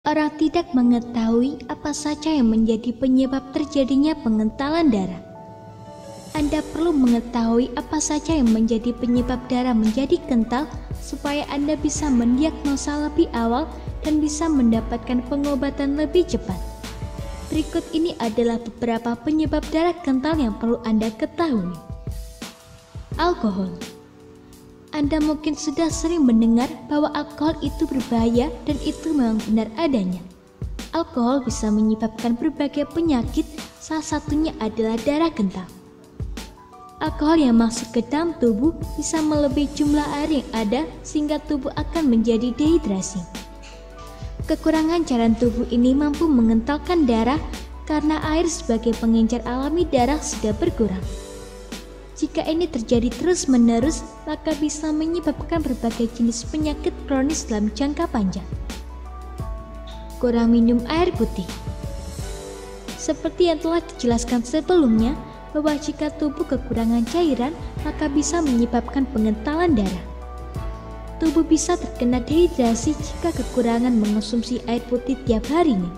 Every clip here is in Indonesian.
Orang tidak mengetahui apa saja yang menjadi penyebab terjadinya pengentalan darah. Anda perlu mengetahui apa saja yang menjadi penyebab darah menjadi kental supaya Anda bisa mendiagnosa lebih awal dan bisa mendapatkan pengobatan lebih cepat. Berikut ini adalah beberapa penyebab darah kental yang perlu Anda ketahui. Alkohol. Anda mungkin sudah sering mendengar bahwa alkohol itu berbahaya dan itu memang benar adanya. Alkohol bisa menyebabkan berbagai penyakit, salah satunya adalah darah kental. Alkohol yang masuk ke dalam tubuh bisa melebihi jumlah air yang ada sehingga tubuh akan menjadi dehidrasi. Kekurangan cairan tubuh ini mampu mengentalkan darah karena air sebagai pengencer alami darah sudah berkurang. Jika ini terjadi terus-menerus, maka bisa menyebabkan berbagai jenis penyakit kronis dalam jangka panjang. Kurang minum air putih. Seperti yang telah dijelaskan sebelumnya, bahwa jika tubuh kekurangan cairan, maka bisa menyebabkan pengentalan darah. Tubuh bisa terkena dehidrasi jika kekurangan mengonsumsi air putih tiap harinya.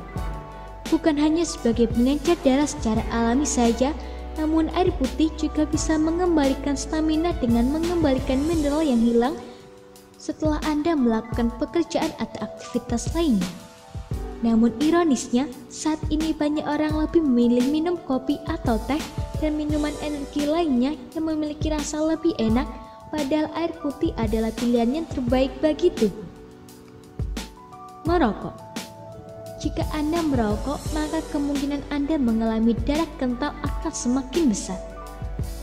Bukan hanya sebagai pengencer darah secara alami saja, namun air putih juga bisa mengembalikan stamina dengan mengembalikan mineral yang hilang setelah Anda melakukan pekerjaan atau aktivitas lainnya. Namun ironisnya, saat ini banyak orang lebih memilih minum kopi atau teh dan minuman energi lainnya yang memiliki rasa lebih enak, padahal air putih adalah pilihan yang terbaik bagi tubuh. Merokok. Jika Anda merokok, maka kemungkinan Anda mengalami darah kental akan semakin besar.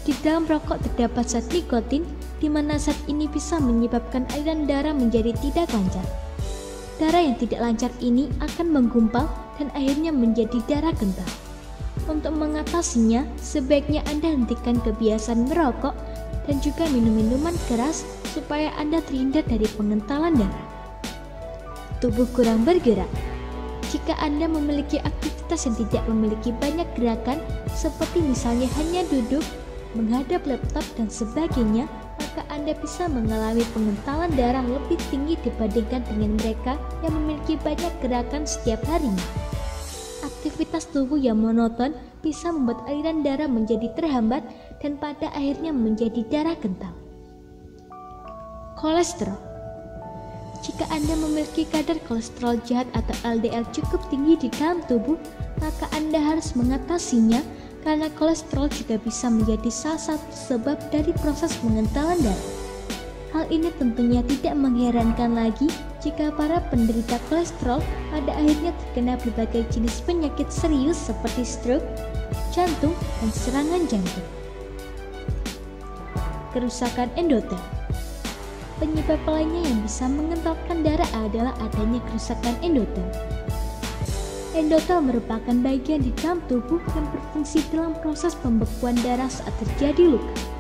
Di dalam rokok terdapat zat nikotin, di mana zat ini bisa menyebabkan aliran darah menjadi tidak lancar. Darah yang tidak lancar ini akan menggumpal dan akhirnya menjadi darah kental. Untuk mengatasinya, sebaiknya Anda hentikan kebiasaan merokok dan juga minum minuman keras supaya Anda terhindar dari pengentalan darah. Tubuh kurang bergerak. Jika Anda memiliki aktivitas yang tidak memiliki banyak gerakan, seperti misalnya hanya duduk, menghadap laptop, dan sebagainya, maka Anda bisa mengalami pengentalan darah lebih tinggi dibandingkan dengan mereka yang memiliki banyak gerakan setiap harinya. Aktivitas tubuh yang monoton bisa membuat aliran darah menjadi terhambat dan pada akhirnya menjadi darah kental. Kolesterol. Jika Anda memiliki kadar kolesterol jahat atau LDL cukup tinggi di dalam tubuh, maka Anda harus mengatasinya karena kolesterol juga bisa menjadi salah satu sebab dari proses pengentalan darah. Hal ini tentunya tidak mengherankan lagi jika para penderita kolesterol pada akhirnya terkena berbagai jenis penyakit serius seperti stroke, jantung, dan serangan jantung. Kerusakan endotel. Penyebab lainnya yang bisa mengentalkan darah adalah adanya kerusakan endotel. Endotel merupakan bagian di dalam tubuh yang berfungsi dalam proses pembekuan darah saat terjadi luka.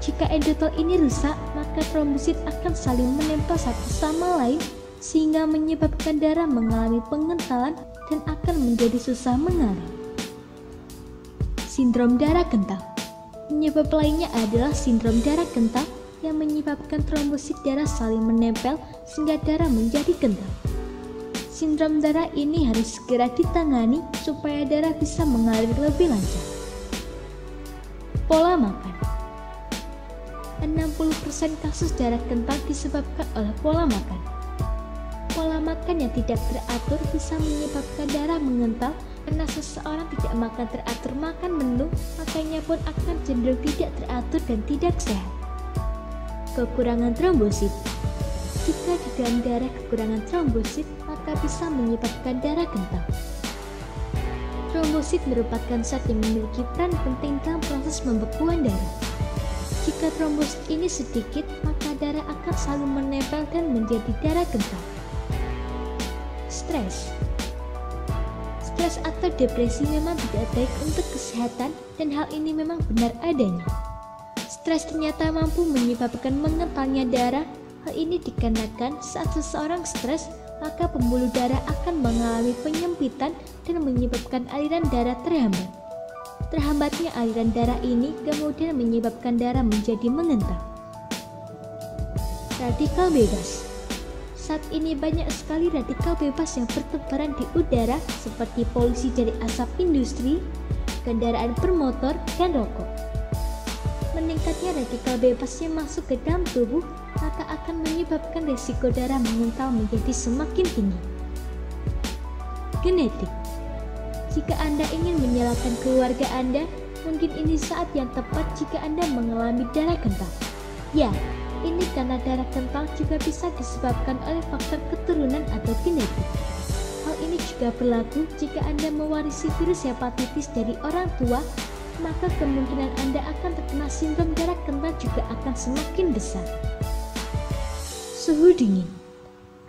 Jika endotel ini rusak, maka trombosit akan saling menempel satu sama lain sehingga menyebabkan darah mengalami pengentalan dan akan menjadi susah mengalir. Sindrom darah kental. Penyebab lainnya adalah sindrom darah kental yang menyebabkan trombosit darah saling menempel sehingga darah menjadi kental. Sindrom darah ini harus segera ditangani supaya darah bisa mengalir lebih lancar. Pola makan. 60% kasus darah kental disebabkan oleh pola makan. Pola makan yang tidak teratur bisa menyebabkan darah mengental karena seseorang tidak makan teratur makan menu, makanya pun akan cenderung tidak teratur dan tidak sehat. Kekurangan trombosit. Jika di dalam darah kekurangan trombosit, maka bisa menyebabkan darah kental. Trombosit merupakan zat yang memiliki peran penting dalam proses pembekuan darah. Jika trombosit ini sedikit, maka darah akan selalu menempel dan menjadi darah kental. Stres. Stres atau depresi memang tidak baik untuk kesehatan dan hal ini memang benar adanya. Stres ternyata mampu menyebabkan mengentalnya darah. Hal ini dikarenakan saat seseorang stres, maka pembuluh darah akan mengalami penyempitan dan menyebabkan aliran darah terhambat. Terhambatnya aliran darah ini kemudian menyebabkan darah menjadi mengental. Radikal bebas. Saat ini banyak sekali radikal bebas yang bertebaran di udara seperti polusi dari asap industri, kendaraan bermotor, dan rokok. Meningkatnya radikal bebas yang masuk ke dalam tubuh maka akan menyebabkan risiko darah mengental menjadi semakin tinggi. Genetik. Jika Anda ingin menyelamatkan keluarga Anda, mungkin ini saat yang tepat jika Anda mengalami darah kental. Ya, ini karena darah kental juga bisa disebabkan oleh faktor keturunan atau genetik. Hal ini juga berlaku jika Anda mewarisi virus hepatitis dari orang tua, maka kemungkinan Anda akan terkena sindrom darah kental juga akan semakin besar. Suhu dingin.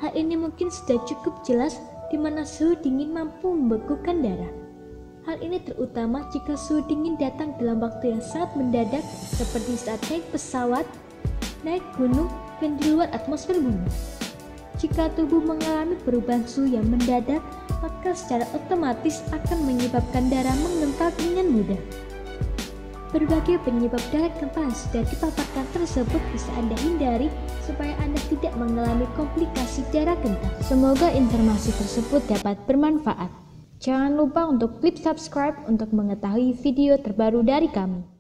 Hal ini mungkin sudah cukup jelas di mana suhu dingin mampu membekukan darah. Hal ini terutama jika suhu dingin datang dalam waktu yang sangat mendadak seperti saat naik pesawat, naik gunung, dan di luar atmosfer bumi. Jika tubuh mengalami perubahan suhu yang mendadak, maka secara otomatis akan menyebabkan darah mengental dengan mudah. Berbagai penyebab darah kental yang sudah dipaparkan tersebut bisa Anda hindari supaya Anda tidak mengalami komplikasi darah kental. Semoga informasi tersebut dapat bermanfaat. Jangan lupa untuk klik subscribe untuk mengetahui video terbaru dari kami.